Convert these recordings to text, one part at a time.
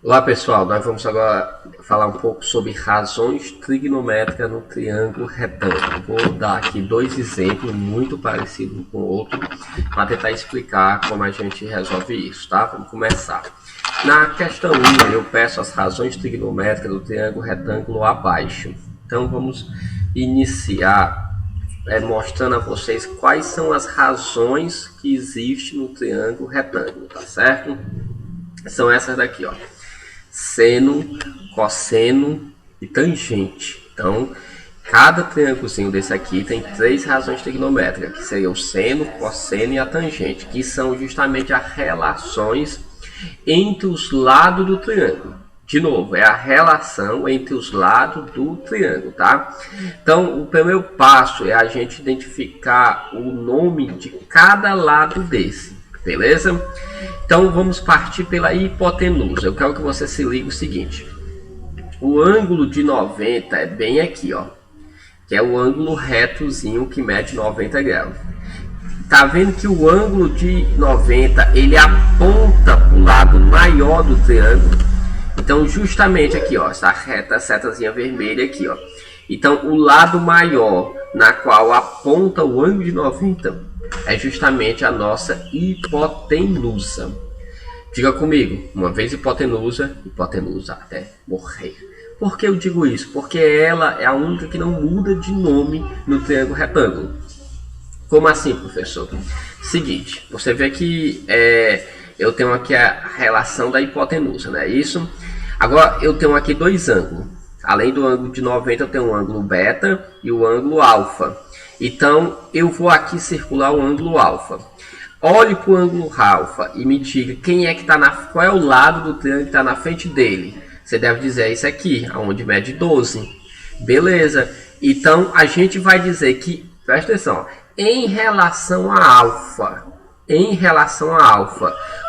Olá pessoal, nós vamos agora falar um pouco sobre razões trigonométricas no triângulo retângulo. Vou dar aqui dois exemplos muito parecidos um com o outro para tentar explicar como a gente resolve isso, tá? Vamos começar. Na questão 1, eu peço as razões trigonométricas do triângulo retângulo abaixo. Então vamos iniciar mostrando a vocês quais são as razões que existem no triângulo retângulo, tá certo? São essas daqui, ó. Seno, cosseno e tangente. Então, cada triângulozinho desse aqui tem três razões trigonométricas, que seriam o seno, cosseno e a tangente, que são justamente as relações entre os lados do triângulo. De novo, é a relação entre os lados do triângulo, tá? Então, o primeiro passo é a gente identificar o nome de cada lado desse. Beleza? Então vamos partir pela hipotenusa. Eu quero que você se ligue o seguinte: o ângulo de 90 é bem aqui, ó, que é o ângulo retozinho que mede 90 graus. Tá vendo que o ângulo de 90 ele aponta para o lado maior do triângulo? Então justamente aqui, ó, essa reta, setazinha vermelha aqui, ó. Então o lado maior na qual aponta o ângulo de 90 é justamente a nossa hipotenusa. Diga comigo, uma vez hipotenusa, hipotenusa até morrer. Por que eu digo isso? Porque ela é a única que não muda de nome no triângulo retângulo. Como assim, professor? Seguinte, você vê que eu tenho aqui a relação da hipotenusa, não é isso? Agora eu tenho aqui dois ângulos. Além do ângulo de 90, eu tenho o ângulo beta e o ângulo alfa. Então, eu vou aqui circular o ângulo alfa. Olhe para o ângulo alfa e me diga quem é que está qual é o lado do triângulo que está na frente dele. Você deve dizer isso aqui, onde mede 12. Beleza. Então, a gente vai dizer que, presta atenção, em relação a alfa,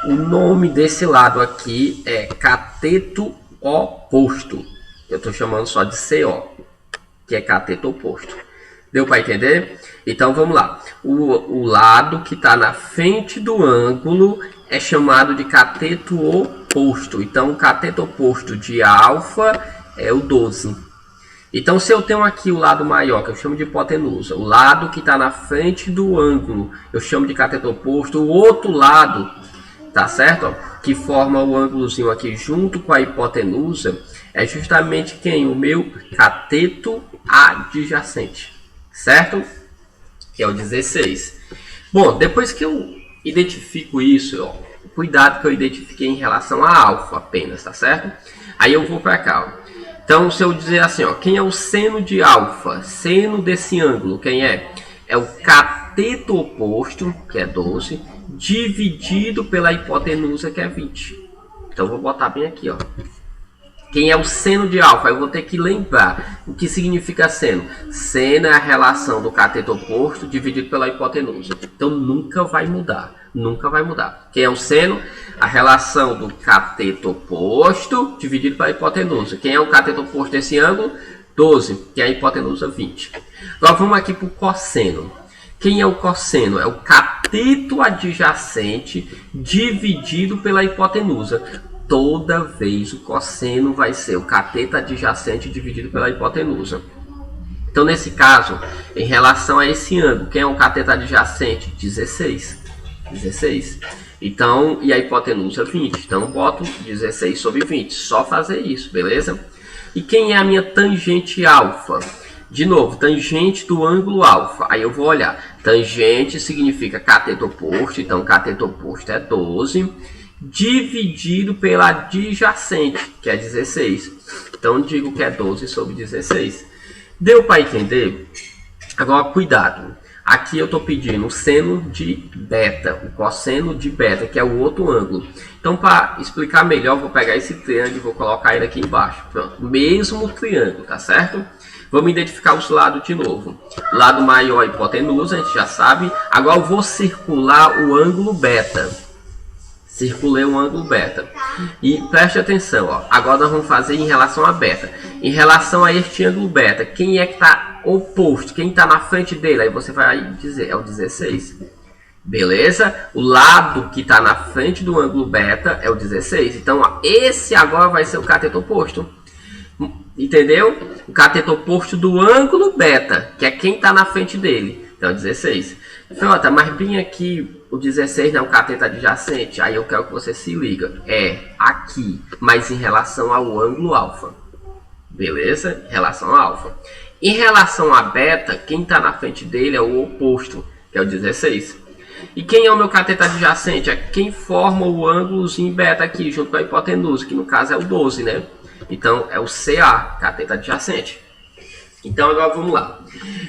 o nome desse lado aqui é cateto oposto. Eu estou chamando só de CO, que é cateto oposto. Deu para entender? Então vamos lá. O lado que está na frente do ângulo é chamado de cateto oposto. Então o cateto oposto de alfa é o 12. Então se eu tenho aqui o lado maior, que eu chamo de hipotenusa, o lado que está na frente do ângulo, eu chamo de cateto oposto. O outro lado, tá certo? Que forma o ângulozinho aqui junto com a hipotenusa, é justamente quem? O meu cateto adjacente. Certo? Que é o 16. Bom, depois que eu identifico isso, ó, cuidado que eu identifiquei em relação a alfa apenas, tá certo? Aí eu vou para cá, ó. Então, se eu dizer assim, ó, quem é o seno de alfa? Seno desse ângulo, quem é? É o cateto oposto, que é 12, dividido pela hipotenusa, que é 20. Então, eu vou botar bem aqui, ó. Quem é o seno de alfa? Eu vou ter que lembrar o que significa seno. Seno é a relação do cateto oposto dividido pela hipotenusa. Então nunca vai mudar. Nunca vai mudar. Quem é o seno? A relação do cateto oposto dividido pela hipotenusa. Quem é o cateto oposto desse ângulo? 12. Que é a hipotenusa 20. Agora vamos aqui para o cosseno. Quem é o cosseno? É o cateto adjacente dividido pela hipotenusa. Toda vez o cosseno vai ser o cateto adjacente dividido pela hipotenusa. Então, nesse caso, em relação a esse ângulo, quem é o cateto adjacente? 16. 16. Então, e a hipotenusa 20. Então, eu boto 16 sobre 20. Só fazer isso, beleza? E quem é a minha tangente alfa? De novo, tangente do ângulo alfa. Aí eu vou olhar. Tangente significa cateto oposto. Então, cateto oposto é 12. Dividido pela adjacente, que é 16. Então, digo que é 12 sobre 16. Deu para entender? Agora, cuidado. Aqui eu estou pedindo o seno de beta, o cosseno de beta, que é o outro ângulo. Então, para explicar melhor, vou pegar esse triângulo e vou colocar ele aqui embaixo. Pronto, mesmo triângulo, tá certo? Vamos identificar os lados de novo. Lado maior, hipotenusa, a gente já sabe. Agora, eu vou circular o ângulo beta. Circulei um ângulo beta. E preste atenção, ó. Agora nós vamos fazer em relação a beta. Em relação a este ângulo beta, quem é que está oposto? Quem está na frente dele? Aí você vai dizer, é o 16. Beleza? O lado que está na frente do ângulo beta é o 16. Então, ó, esse agora vai ser o cateto oposto. Entendeu? O cateto oposto do ângulo beta, que é quem está na frente dele. Então, 16. Frota, mas bem aqui, o 16 não é um cateto adjacente. Aí eu quero que você se liga. É aqui, mas em relação ao ângulo alfa. Beleza? Em relação ao alfa. Em relação a beta, quem está na frente dele é o oposto, que é o 16. E quem é o meu cateto adjacente? É quem forma o ângulozinho beta aqui, junto com a hipotenusa, que no caso é o 12, né? Então, é o CA, cateto adjacente. Então, agora vamos lá.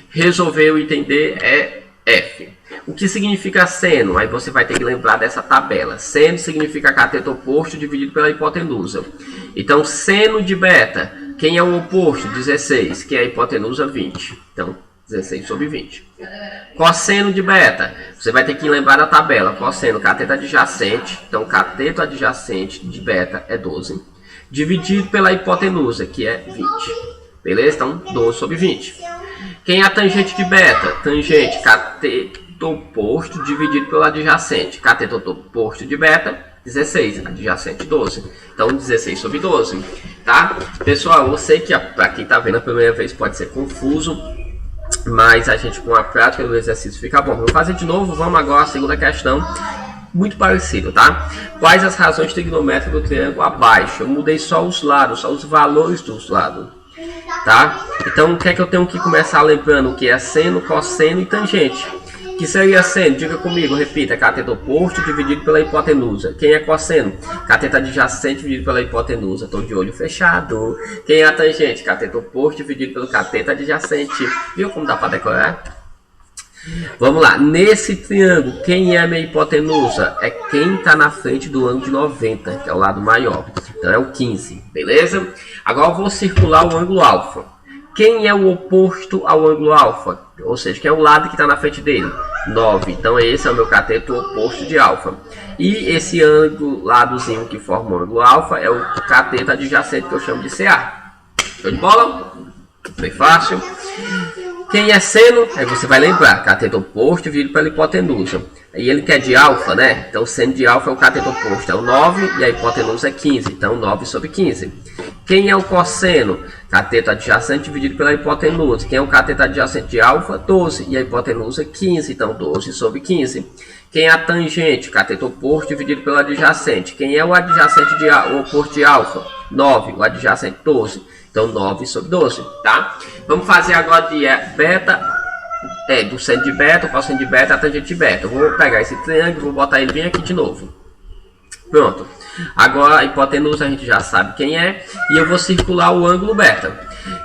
Resolver o item D é F. O que significa seno? Aí você vai ter que lembrar dessa tabela. Seno significa cateto oposto dividido pela hipotenusa. Então, seno de beta, quem é o oposto? 16. Quem é a hipotenusa? 20. Então, 16 sobre 20. Cosseno de beta, você vai ter que lembrar da tabela. Cosseno, cateto adjacente. Então, cateto adjacente de beta é 12. Dividido pela hipotenusa, que é 20. Beleza? Então, 12 sobre 20. Quem é a tangente de beta? Tangente, cateto oposto dividido pelo adjacente. Cateto oposto de beta, 16. Adjacente, 12. Então, 16 sobre 12. Tá? Pessoal, eu sei que para quem está vendo a primeira vez pode ser confuso, mas a gente com a prática do exercício fica bom. Vamos fazer de novo. Vamos agora à segunda questão. Muito parecido, tá? Quais as razões trigonométricas do triângulo abaixo? Eu mudei só os lados, só os valores dos lados, tá? Então, o que é que eu tenho que começar lembrando? O que é seno, cosseno e tangente. Que seria seno? Diga comigo, repita. Cateto oposto dividido pela hipotenusa. Quem é cosseno? Cateto adjacente dividido pela hipotenusa. Estou de olho fechado. Quem é a tangente? Cateto oposto dividido pelo cateto adjacente. Viu como dá para decorar? Vamos lá, nesse triângulo, quem é a minha hipotenusa? É quem está na frente do ângulo de 90, que é o lado maior. Então é o 15, beleza? Agora eu vou circular o ângulo alfa. Quem é o oposto ao ângulo alfa? Ou seja, quem é o lado que está na frente dele? 9. Então esse é o meu cateto oposto de alfa. E esse ângulo, ladozinho que forma o ângulo alfa, é o cateto adjacente que eu chamo de CA. Show de bola? Foi fácil. Quem é seno? Aí você vai lembrar, cateto oposto dividido pela hipotenusa. Aí ele quer de alfa, né? Então seno de alfa é o cateto oposto, é o 9 e a hipotenusa é 15. Então 9 sobre 15. Quem é o cosseno? Cateto adjacente dividido pela hipotenusa. Quem é o cateto adjacente de alfa? 12 e a hipotenusa 15. Então 12 sobre 15. Quem é a tangente? Cateto oposto dividido pelo adjacente. Quem é o adjacente o oposto de alfa? 9. O adjacente 12. Então 9 sobre 12, tá? Vamos fazer agora de beta, do seno de beta, o cosseno de beta, a tangente de beta. Eu vou pegar esse triângulo e vou botar ele bem aqui de novo. Pronto. Agora a hipotenusa a gente já sabe quem é. E eu vou circular o ângulo beta.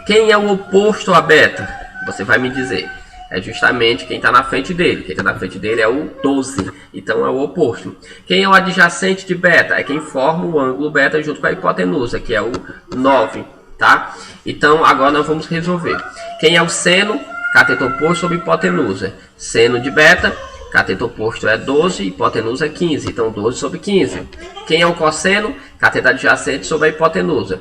Quem é o oposto a beta? Você vai me dizer. É justamente quem está na frente dele. Quem está na frente dele é o 12. Então é o oposto. Quem é o adjacente de beta? É quem forma o ângulo beta junto com a hipotenusa, que é o 9. Tá? Então agora nós vamos resolver. Quem é o seno? Cateto oposto sobre hipotenusa. Seno de beta, cateto oposto é 12, hipotenusa é 15. Então 12 sobre 15. Quem é o cosseno? Cateto adjacente sobre a hipotenusa.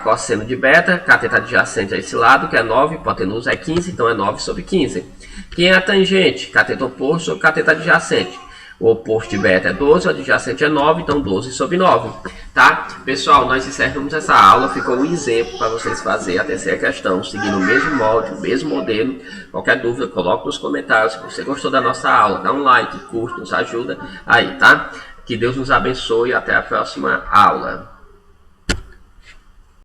Cosseno de beta, cateto adjacente a esse lado, que é 9, hipotenusa é 15. Então é 9 sobre 15. Quem é a tangente? Cateto oposto sobre cateto adjacente. O oposto de beta é 12, o adjacente é 9, então 12 sobre 9. Tá? Pessoal, nós encerramos essa aula. Ficou um exemplo para vocês fazerem a terceira questão, seguindo o mesmo molde, o mesmo modelo. Qualquer dúvida, coloque nos comentários. Se você gostou da nossa aula, dá um like, curte, nos ajuda aí, tá? Que Deus nos abençoe e até a próxima aula.